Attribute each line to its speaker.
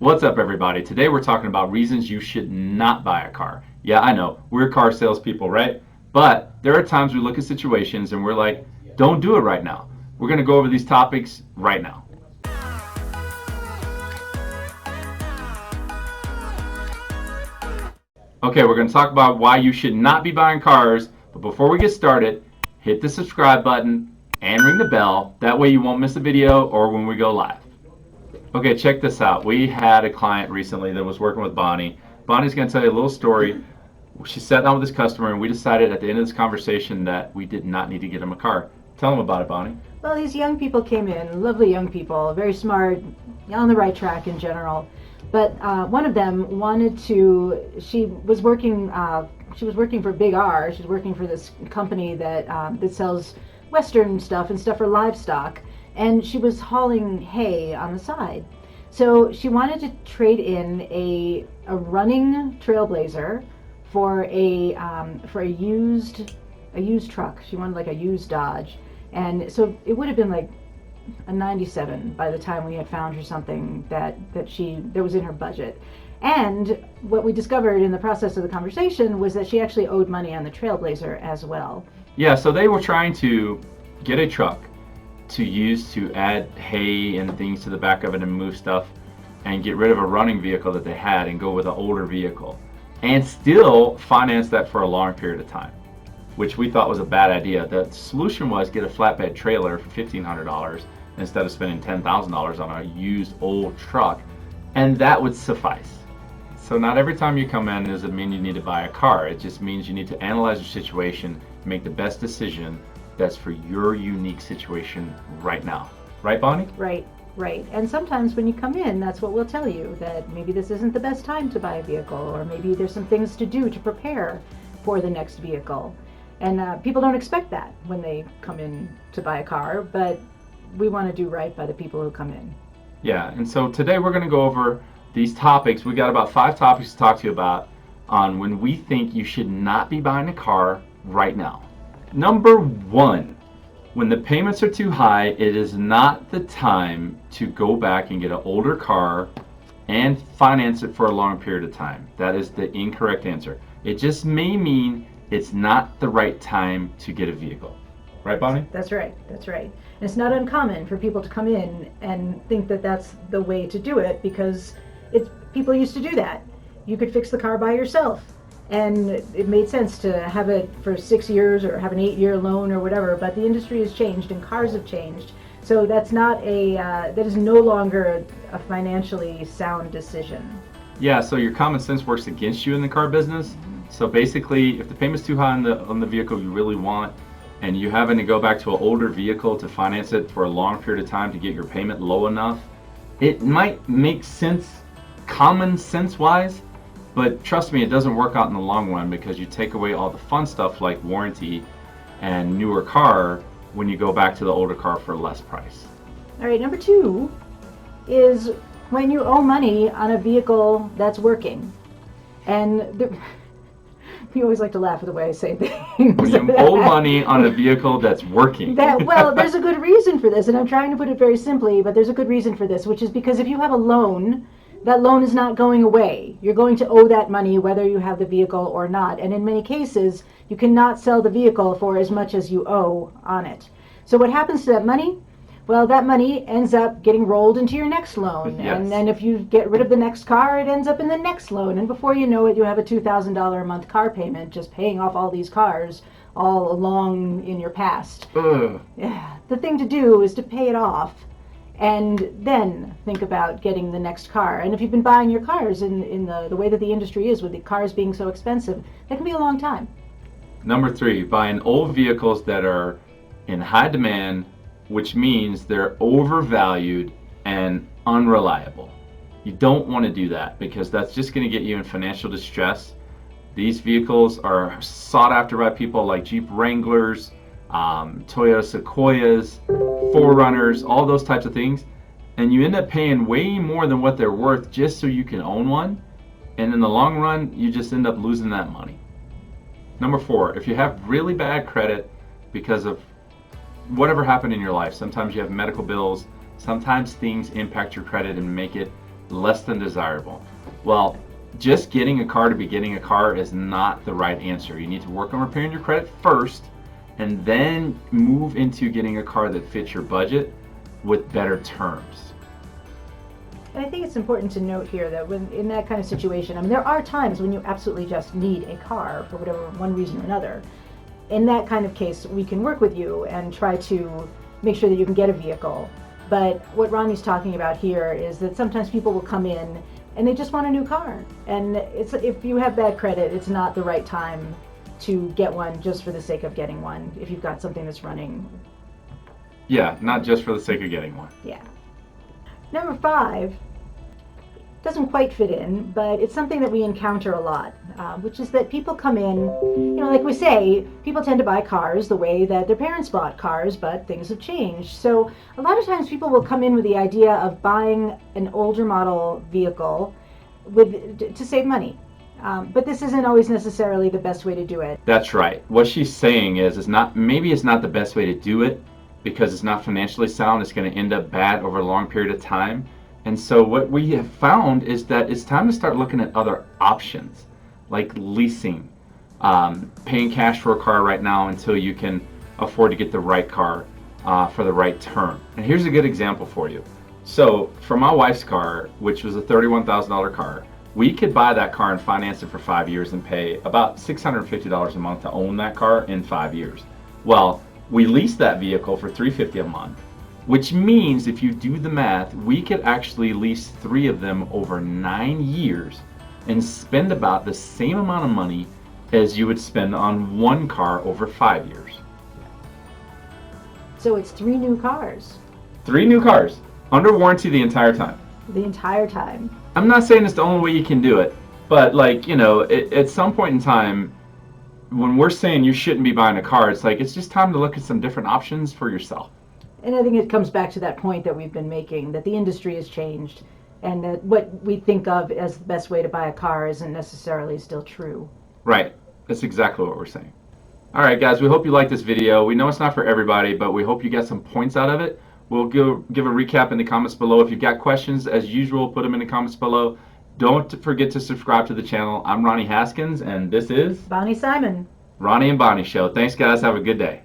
Speaker 1: What's up, everybody? Today we're talking about reasons you should not buy a car. Yeah, I know, we're car salespeople, right? But there are times we look at situations and we're like, don't do it right now. We're going to go over these topics right now. Okay, we're going to talk about why you should not be buying cars. But before we get started, hit the subscribe button and ring the bell. That way you won't miss a video or when we go live. Okay, check this out. We had a client recently that was working with Bonnie. Bonnie's going to tell you a little story. She sat down with this customer and we decided at the end of this conversation that we did not need to get him a car. Tell him about it, Bonnie.
Speaker 2: Well, these young people came in, lovely young people, very smart, on the right track in general. But one of them wanted to. She was working. She was working for Big R. She's working for this company that sells Western stuff and stuff for livestock. And she was hauling hay on the side. So she wanted to trade in a running Trailblazer for a used truck. She wanted like a used Dodge. And so it would have been like a 97 by the time we had found her something that was in her budget. And what we discovered in the process of the conversation was that she actually owed money on the Trailblazer as well.
Speaker 1: Yeah, so they were trying to get a truck to use to add hay and things to the back of it and move stuff and get rid of a running vehicle that they had and go with an older vehicle and still finance that for a long period of time, which we thought was a bad idea. The solution was get a flatbed trailer for $1,500 instead of spending $10,000 on a used old truck, and that would suffice. So not every time you come in does it mean you need to buy a car. It just means you need to analyze your situation, make the best decision that's for your unique situation right now. Right, Bonnie?
Speaker 2: Right. And sometimes when you come in, that's what we'll tell you, that maybe this isn't the best time to buy a vehicle, or maybe there's some things to do to prepare for the next vehicle. And people don't expect that when they come in to buy a car, but we want to do right by the people who come in.
Speaker 1: Yeah, and so today we're going to go over these topics. We got about 5 topics to talk to you about on when we think you should not be buying a car right now. Number 1, when the payments are too high, it is not the time to go back and get an older car and finance it for a long period of time. That is the incorrect answer. It just may mean it's not the right time to get a vehicle. Right, Bonnie?
Speaker 2: That's right. And it's not uncommon for people to come in and think that that's the way to do it, because people used to do that. You could fix the car by yourself, and it made sense to have it for 6 years or have an 8-year loan or whatever, but the industry has changed and cars have changed. So that is no longer a financially sound decision.
Speaker 1: Yeah, so your common sense works against you in the car business. So basically, if the payment's too high on the vehicle you really want, and you having to go back to an older vehicle to finance it for a long period of time to get your payment low enough, it might make sense common sense wise, but trust me, it doesn't work out in the long run, because you take away all the fun stuff like warranty and newer car when you go back to the older car for less price.
Speaker 2: All right, number 2 is when you owe money on a vehicle that's working. And we always like to laugh at the way I say things.
Speaker 1: When you owe money on a vehicle that's working.
Speaker 2: Well, there's a good reason for this, and I'm trying to put it very simply, but there's a good reason for this, which is because if you have a loan, that loan is not going away. You're going to owe that money whether you have the vehicle or not. And in many cases, you cannot sell the vehicle for as much as you owe on it. So what happens to that money? Well, that money ends up getting rolled into your next loan.
Speaker 1: Yes.
Speaker 2: And then if you get rid of the next car, it ends up in the next loan. And before you know it, you have a $2,000 a month car payment just paying off all these cars all along in your past. Yeah. The thing to do is to pay it off and then think about getting the next car. And if you've been buying your cars in the way that the industry is, with the cars being so expensive, that can be a long time.
Speaker 1: Number 3, buying old vehicles that are in high demand, which means they're overvalued and unreliable. You don't want to do that, because that's just going to get you in financial distress. These vehicles are sought after by people like Jeep Wranglers, Toyota Sequoias, 4Runners, all those types of things, and you end up paying way more than what they're worth just so you can own one, and in the long run you just end up losing that money. Number 4, if you have really bad credit because of whatever happened in your life, sometimes you have medical bills, sometimes things impact your credit and make it less than desirable. Well, just getting a car to be getting a car is not the right answer. You need to work on repairing your credit first and then move into getting a car that fits your budget with better terms.
Speaker 2: And I think it's important to note here that when in that kind of situation, I mean, there are times when you absolutely just need a car for whatever one reason or another. In that kind of case, we can work with you and try to make sure that you can get a vehicle. But what Ronnie's talking about here is that sometimes people will come in and they just want a new car. And if you have bad credit, it's not the right time to get one just for the sake of getting one if you've got something that's running.
Speaker 1: Yeah, not just for the sake of getting one.
Speaker 2: Yeah. Number 5 doesn't quite fit in, but it's something that we encounter a lot, which is that people come in, like we say, people tend to buy cars the way that their parents bought cars, but things have changed. So a lot of times people will come in with the idea of buying an older model vehicle to save money. But this isn't always necessarily the best way to do it.
Speaker 1: That's right. What she's saying is maybe it's not the best way to do it because it's not financially sound. It's going to end up bad over a long period of time. And so what we have found is that it's time to start looking at other options, like leasing, paying cash for a car right now until you can afford to get the right car for the right term. And here's a good example for you. So for my wife's car, which was a $31,000 car, we could buy that car and finance it for 5 years and pay about $650 a month to own that car in 5 years. Well, we leased that vehicle for $350 a month, which means if you do the math, we could actually lease 3 of them over 9 years and spend about the same amount of money as you would spend on one car over 5 years.
Speaker 2: So it's 3 new cars.
Speaker 1: 3 new cars, under warranty the entire time.
Speaker 2: The entire time.
Speaker 1: I'm not saying it's the only way you can do it, but at some point in time, when we're saying you shouldn't be buying a car, it's just time to look at some different options for yourself.
Speaker 2: And I think it comes back to that point that we've been making, that the industry has changed and that what we think of as the best way to buy a car isn't necessarily still true.
Speaker 1: Right. That's exactly what we're saying. All right, guys, we hope you liked this video. We know it's not for everybody, but we hope you get some points out of it. We'll give a recap in the comments below. If you've got questions, as usual, put them in the comments below. Don't forget to subscribe to the channel. I'm Ronnie Haskins, and this is
Speaker 2: Bonnie Simon.
Speaker 1: Ronnie and Bonnie Show. Thanks, guys. Have a good day.